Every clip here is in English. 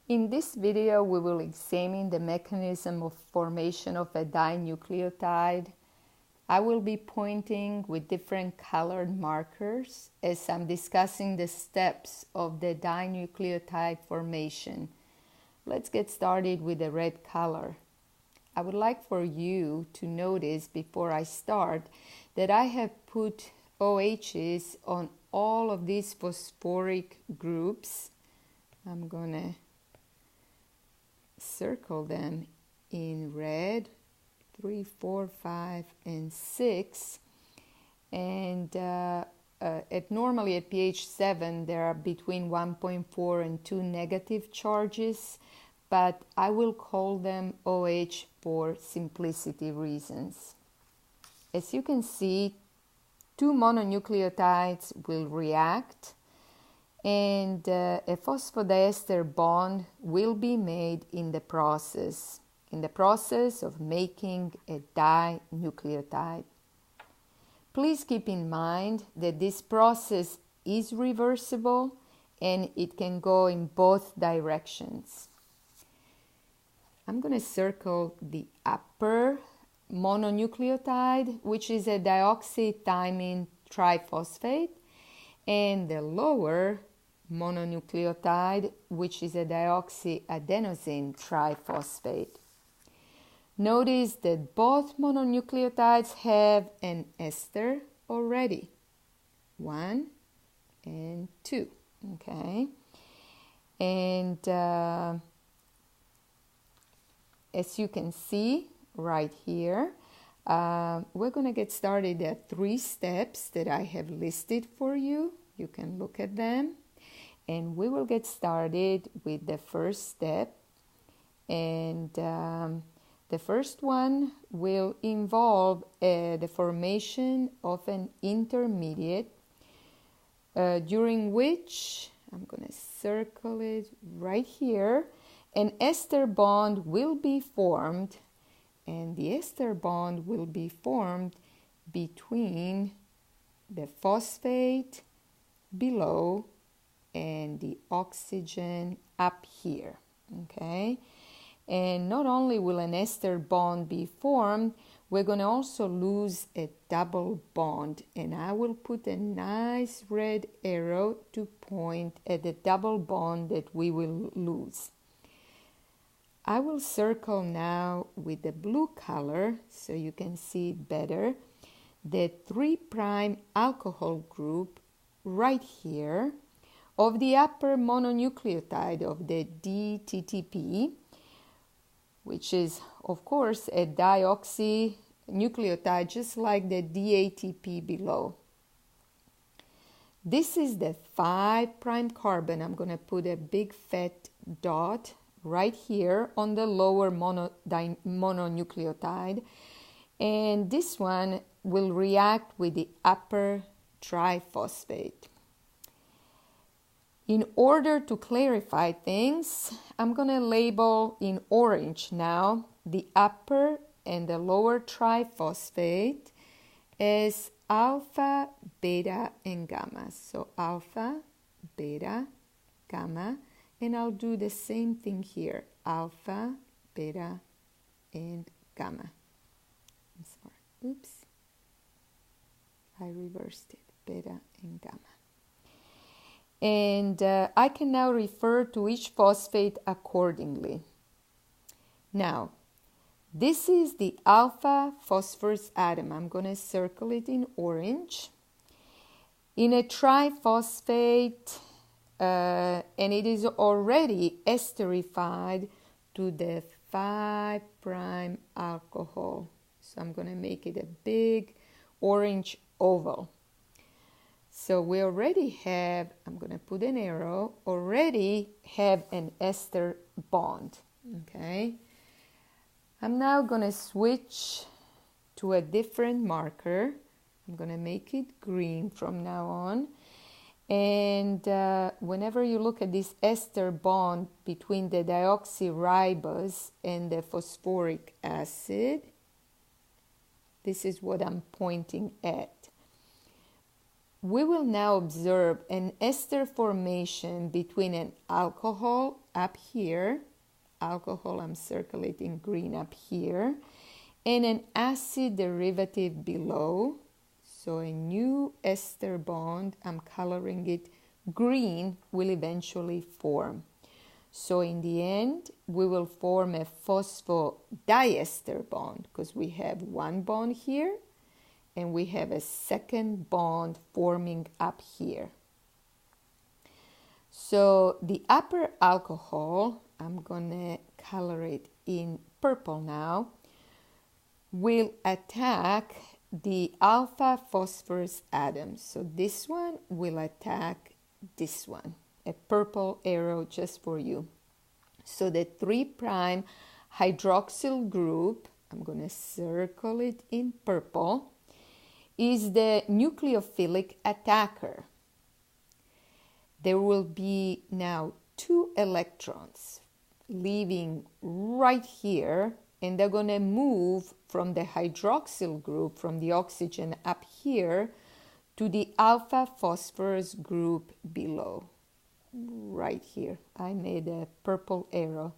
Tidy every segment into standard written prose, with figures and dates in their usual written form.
In this video, we will examine the mechanism of formation of a dinucleotide. I will be pointing with different colored markers as I'm discussing the steps of the dinucleotide formation. Let's get started with the red color. I would like for you to notice before I start that I have put OHs on all of these phosphoric groups. I'm going to circle them in red, 3, 4, 5, and 6. And normally at pH 7 there are between 1.4 and 2 negative charges, but I will call them OH for simplicity reasons. As you can see, 2 mononucleotides will react, and a phosphodiester bond will be made in the process of making a dinucleotide. Please keep in mind that this process is reversible and it can go in both directions. I'm going to circle the upper mononucleotide, which is a dioxythymine triphosphate, and the lower mononucleotide, which is a dioxyadenosine triphosphate. Notice that both mononucleotides have an ester already, 1 and 2, okay? And as you can see right here, we're going to get started at 3 steps that I have listed for you. You can look at them. And we will get started with the first step. And the first one will involve the formation of an intermediate during which, I'm going to circle it right here, an ester bond will be formed, and the ester bond will be formed between the phosphate below and the oxygen up here, okay? And not only will an ester bond be formed, we're going to also lose a double bond, and I will put a nice red arrow to point at the double bond that we will lose. I will circle now with the blue color so you can see it better, the 3' alcohol group right here of the upper mononucleotide of the DTTP, which is, of course, a dioxynucleotide just like the DATP below. This is the 5' carbon. I'm going to put a big fat dot right here on the lower mononucleotide, and this one will react with the upper triphosphate. In order to clarify things, I'm going to label in orange now the upper and the lower triphosphate as alpha, beta, and gamma. So alpha, beta, gamma, and I'll do the same thing here, alpha, beta, and gamma. I'm sorry, oops, I reversed it, beta and gamma. And I can now refer to each phosphate accordingly. Now, this is the alpha phosphorus atom. I'm going to circle it in orange. In a triphosphate, and it is already esterified to the 5' alcohol. So I'm going to make it a big orange oval. So we already have, I'm going to put an arrow, already have an ester bond, okay? I'm now going to switch to a different marker. I'm going to make it green from now on. And whenever you look at this ester bond between the deoxyribose and the phosphoric acid, this is what I'm pointing at. We will now observe an ester formation between an alcohol up here, alcohol, I'm circulating green up here, and an acid derivative below. So a new ester bond, I'm coloring it green, will eventually form. So in the end, we will form a phosphodiester bond because we have one bond here and we have a second bond forming up here. So the upper alcohol, I'm gonna color it in purple now, will attack the alpha phosphorus atom. So this one will attack this one. A purple arrow just for you. So the 3' hydroxyl group, I'm going to circle it in purple, is the nucleophilic attacker. There will be now 2 electrons leaving right here, and they're going to move from the hydroxyl group, from the oxygen up here, to the alpha phosphorus group below. Right here, I made a purple arrow.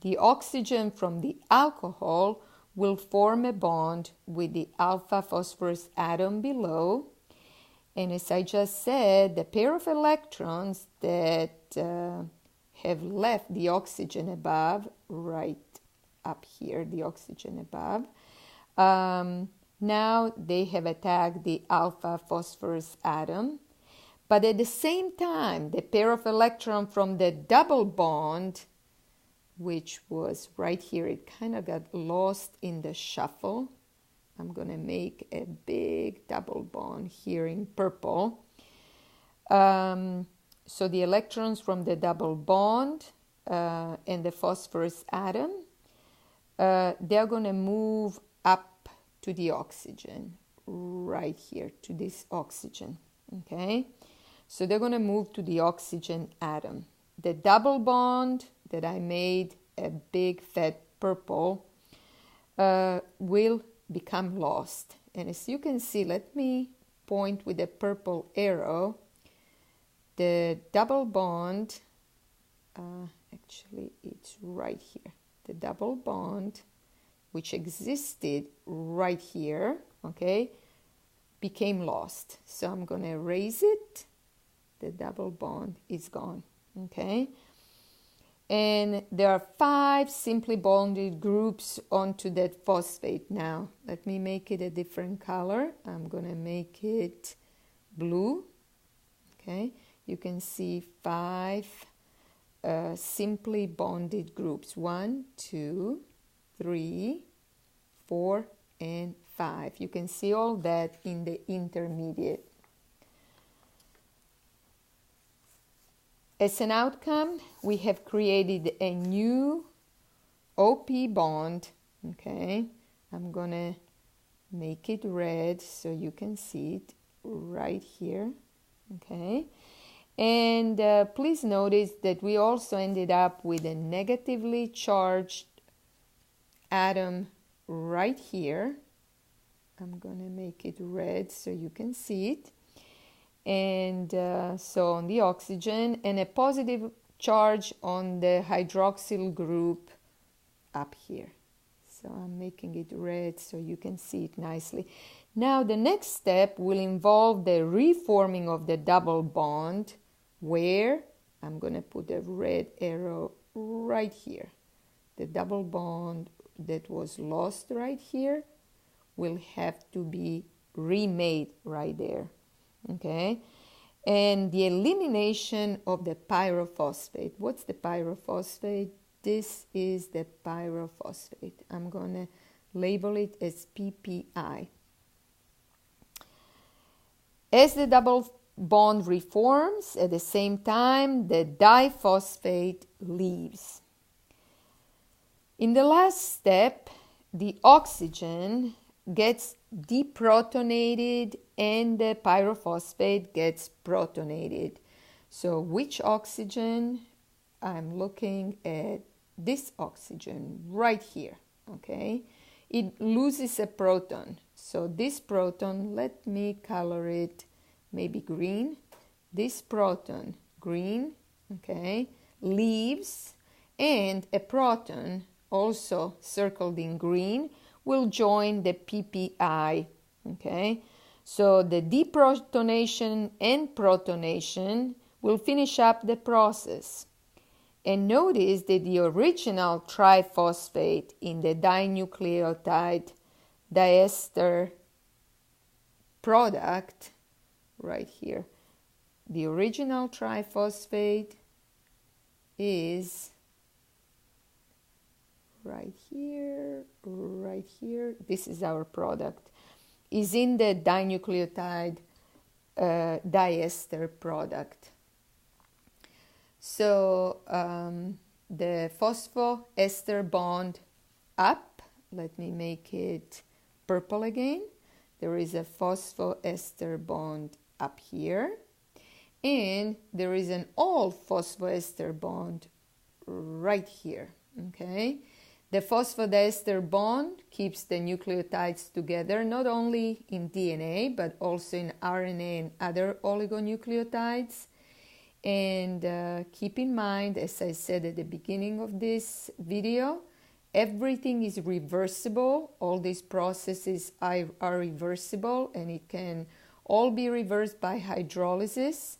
The oxygen from the alcohol will form a bond with the alpha phosphorus atom below. And as I just said, the pair of electrons that have left the oxygen above, right up here, the oxygen above, now they have attacked the alpha phosphorus atom. But at the same time, the pair of electrons from the double bond, which was right here, it kind of got lost in the shuffle. I'm going to make a big double bond here in purple. So the electrons from the double bond and the phosphorus atom, they're going to move up to the oxygen, right here, to this oxygen, okay? So they're going to move to the oxygen atom. The double bond that I made a big fat purple will become lost. And as you can see, let me point with a purple arrow. The double bond, actually it's right here. The double bond, which existed right here, okay, became lost. So I'm going to erase it. The double bond is gone, okay? And there are 5 simply bonded groups onto that phosphate now. Let me make it a different color. I'm going to make it blue, okay? You can see 5 simply bonded groups. 1, 2, 3, 4, and 5. You can see all that in the intermediate. As an outcome, we have created a new OP bond, okay? I'm going to make it red so you can see it right here, okay? And please notice that we also ended up with a negatively charged atom right here. I'm going to make it red so you can see it. And so on the oxygen, and a positive charge on the hydroxyl group up here. So I'm making it red so you can see it nicely. Now the next step will involve the reforming of the double bond, where I'm going to put a red arrow right here. The double bond that was lost right here will have to be remade right there. Okay, and the elimination of the pyrophosphate. What's the pyrophosphate? This is the pyrophosphate. I'm going to label it as PPI. As the double bond reforms, at the same time, the diphosphate leaves. In the last step, the oxygen gets deprotonated and the pyrophosphate gets protonated. So which oxygen? I'm looking at this oxygen right here, okay? It loses a proton. So this proton, let me color it maybe green. This proton, green, okay? leaves, and a proton, also circled in green, will join the PPI. Okay, so the deprotonation and protonation will finish up the process. And notice that the original triphosphate in the dinucleotide diester product, right here, the original triphosphate is right here. This is our product, is in the dinucleotide diester product. So the phosphoester bond up, let me make it purple again. There is a phosphoester bond up here, and there is an all phosphoester bond right here. Okay, the phosphodiester bond keeps the nucleotides together, not only in DNA but also in RNA and other oligonucleotides. And keep in mind, as I said at the beginning of this video, everything is reversible. All these processes are reversible, and it can all be reversed by hydrolysis.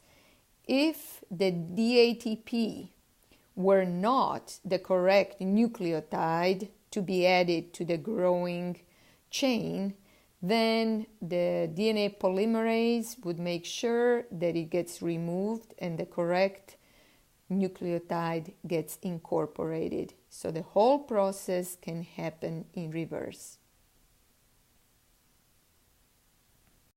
If the DATP were not the correct nucleotide to be added to the growing chain, then the DNA polymerase would make sure that it gets removed and the correct nucleotide gets incorporated. So the whole process can happen in reverse.